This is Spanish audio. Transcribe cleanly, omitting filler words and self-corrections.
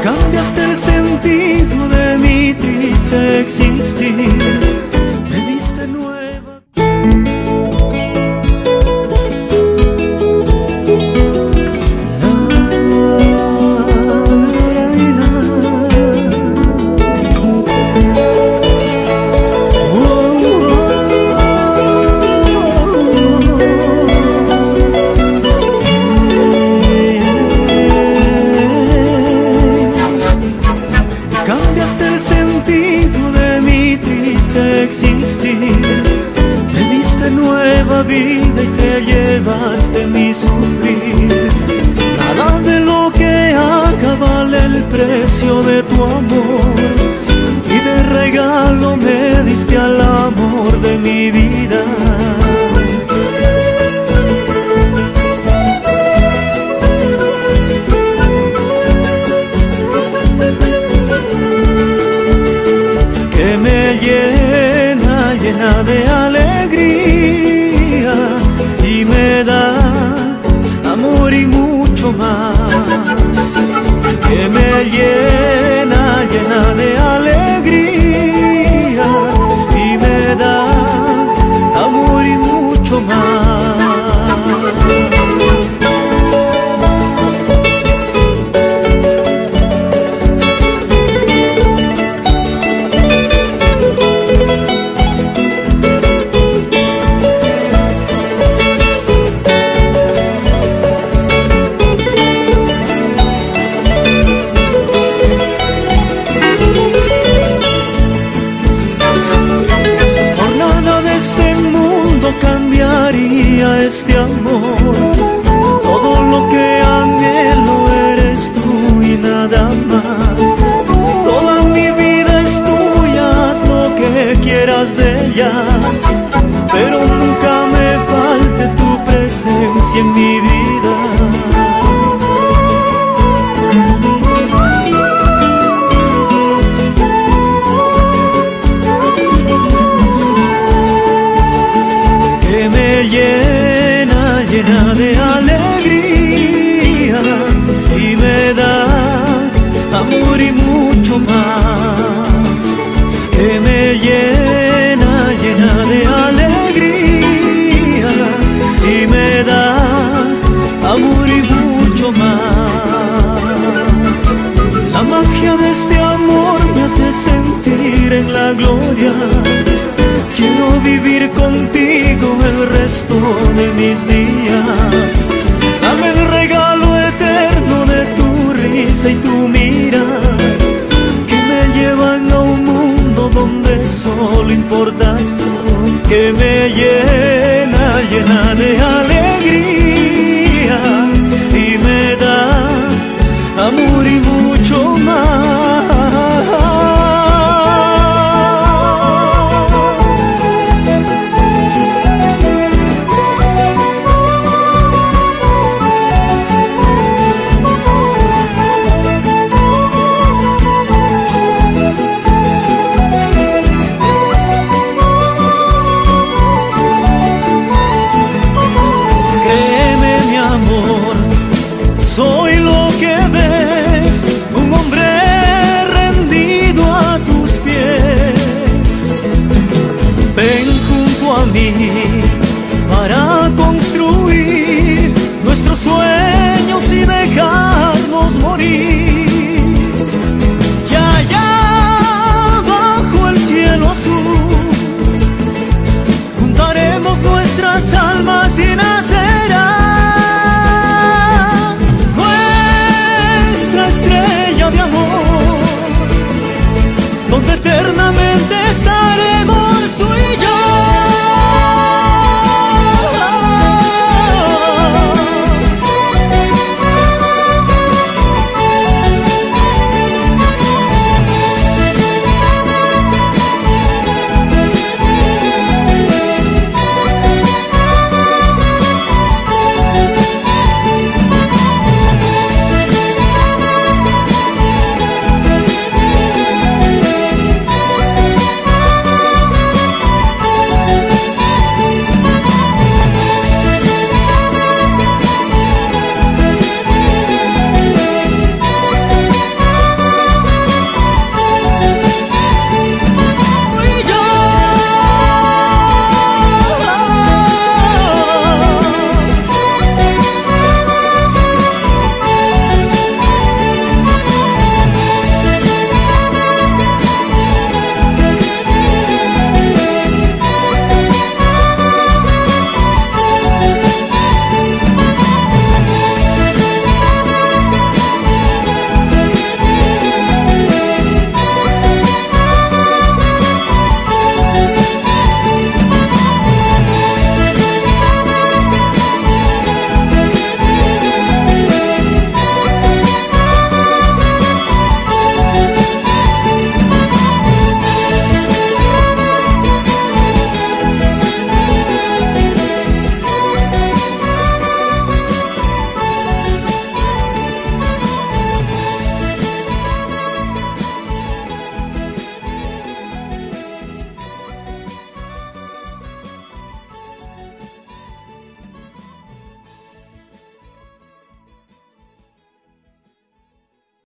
Cambiaste el sentido de mi triste existir, me diste nueva. Cambiaste el sentido de mi triste existir, me diste nueva vida y te llevaste mi sufrir. Nada de lo que haga vale el precio de tu amor, y de regalo me diste al amor de mi vida. Llena de alegría y me da amor y mucho más, que me llena de alegría y me da amor y mucho más. Este amor, todo lo que anhelo eres tú y nada más. Toda mi vida es tuya, haz lo que quieras de ella, pero nunca me falte tu presencia en mi vida. Que me llena de alegría y me da amor y mucho más, que me llena de alegría y me da amor y mucho más. La magia de este amor me hace sentir en la gloria. Quiero vivir contigo el resto de mis días. Dame el regalo eterno de tu risa y tu mirada, que me llevan a un mundo donde solo importas tú. Que me llena de alegría y me da amor y mucho más. Soy lo que ves, un hombre rendido a tus pies. Ven junto a mí,